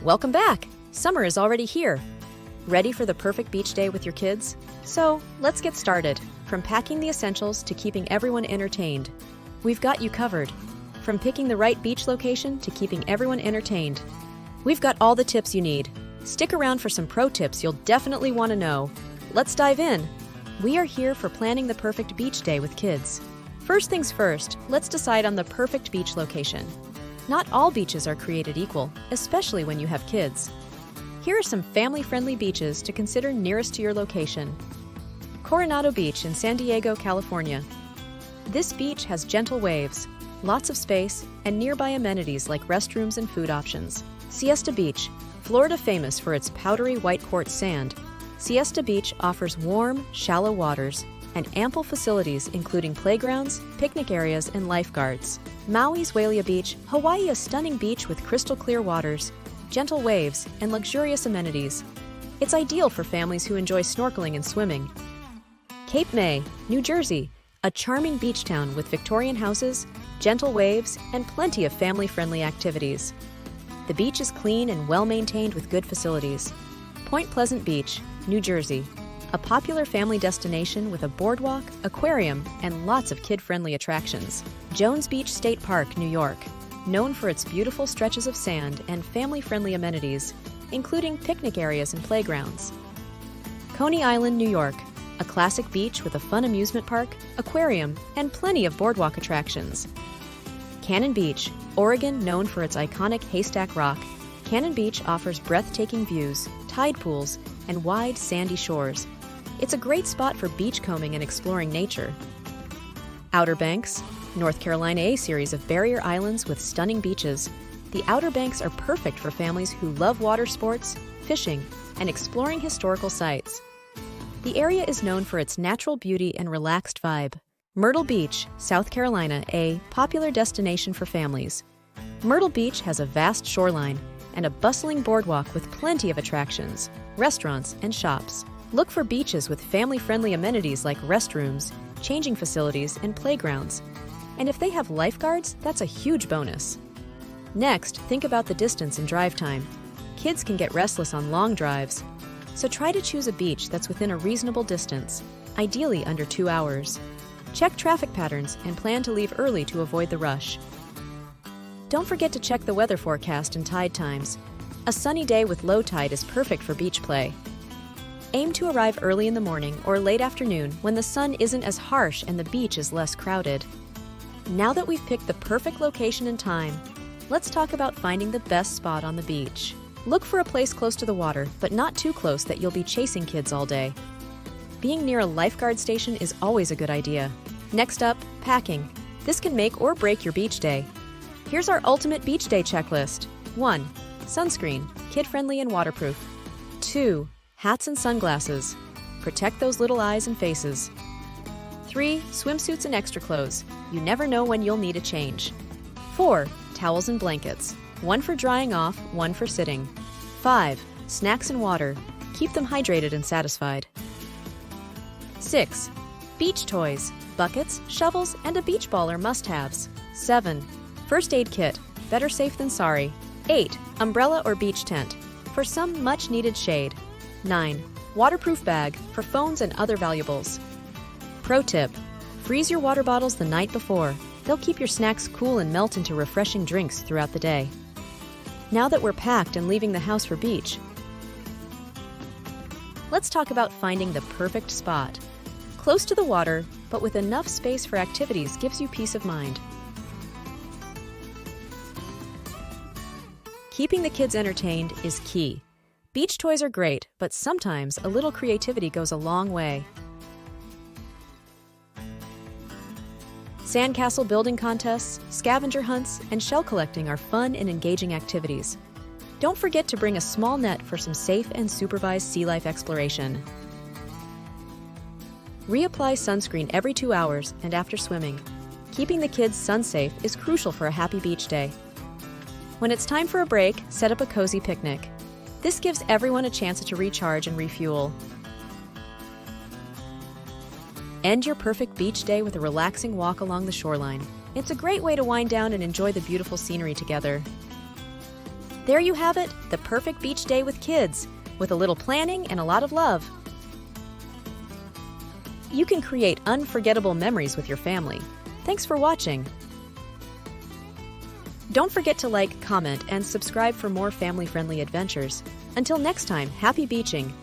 Welcome back! Summer is already here. Ready for the perfect beach day with your kids? So, let's get started. From packing the essentials to keeping everyone entertained, we've got you covered. From picking the right beach location to keeping everyone entertained, we've got all the tips you need. Stick around for some pro tips you'll definitely want to know. Let's dive in. We are here for planning the perfect beach day with kids. First things first, let's decide on the perfect beach location. Not all beaches are created equal, especially when you have kids. Here are some family-friendly beaches to consider nearest to your location. Coronado Beach in San Diego, California. This beach has gentle waves, lots of space, and nearby amenities like restrooms and food options. Siesta Beach, Florida, famous for its powdery white quartz sand. Siesta Beach offers warm, shallow waters and ample facilities including playgrounds, picnic areas, and lifeguards. Maui's Wailea Beach, Hawaii, a stunning beach with crystal clear waters, gentle waves, and luxurious amenities. It's ideal for families who enjoy snorkeling and swimming. Cape May, New Jersey, a charming beach town with Victorian houses, gentle waves, and plenty of family-friendly activities. The beach is clean and well-maintained with good facilities. Point Pleasant Beach, New Jersey, a popular family destination with a boardwalk, aquarium, and lots of kid-friendly attractions. Jones Beach State Park, New York, known for its beautiful stretches of sand and family-friendly amenities, including picnic areas and playgrounds. Coney Island, New York, a classic beach with a fun amusement park, aquarium, and plenty of boardwalk attractions. Cannon Beach, Oregon, known for its iconic Haystack Rock, Cannon Beach offers breathtaking views, tide pools, and wide, sandy shores. It's a great spot for beachcombing and exploring nature. Outer Banks, North Carolina, a series of barrier islands with stunning beaches. The Outer Banks are perfect for families who love water sports, fishing, and exploring historical sites. The area is known for its natural beauty and relaxed vibe. Myrtle Beach, South Carolina, a popular destination for families. Myrtle Beach has a vast shoreline and a bustling boardwalk with plenty of attractions, restaurants, and shops. Look for beaches with family-friendly amenities like restrooms, changing facilities, and playgrounds. And if they have lifeguards, that's a huge bonus. Next, think about the distance and drive time. Kids can get restless on long drives, so try to choose a beach that's within a reasonable distance, ideally under 2 hours. Check traffic patterns and plan to leave early to avoid the rush. Don't forget to check the weather forecast and tide times. A sunny day with low tide is perfect for beach play. Aim to arrive early in the morning or late afternoon when the sun isn't as harsh and the beach is less crowded. Now that we've picked the perfect location and time, let's talk about finding the best spot on the beach. Look for a place close to the water, but not too close that you'll be chasing kids all day. Being near a lifeguard station is always a good idea. Next up, packing. This can make or break your beach day. Here's our ultimate beach day checklist. 1. Sunscreen, kid-friendly and waterproof. 2. Hats and sunglasses. Protect those little eyes and faces. 3. Swimsuits and extra clothes. You never know when you'll need a change. 4. Towels and blankets. 1 for drying off, 1 for sitting. 5. Snacks and water. Keep them hydrated and satisfied. 6. Beach toys. Buckets, shovels, and a beach ball are must-haves. 7. First aid kit. Better safe than sorry. 8. Umbrella or beach tent. For some much-needed shade. 9. Waterproof bag for phones and other valuables. Pro tip: freeze your water bottles the night before. They'll keep your snacks cool and melt into refreshing drinks throughout the day. Now that we're packed and leaving the house for beach, let's talk about finding the perfect spot. Close to the water, but with enough space for activities gives you peace of mind. Keeping the kids entertained is key. Beach toys are great, but sometimes a little creativity goes a long way. Sandcastle building contests, scavenger hunts, and shell collecting are fun and engaging activities. Don't forget to bring a small net for some safe and supervised sea life exploration. Reapply sunscreen every 2 hours and after swimming. Keeping the kids sun-safe is crucial for a happy beach day. When it's time for a break, set up a cozy picnic. This gives everyone a chance to recharge and refuel. End your perfect beach day with a relaxing walk along the shoreline. It's a great way to wind down and enjoy the beautiful scenery together. There you have it, the perfect beach day with kids, with a little planning and a lot of love. You can create unforgettable memories with your family. Thanks for watching. Don't forget to like, comment, and subscribe for more family-friendly adventures. Until next time, happy beaching!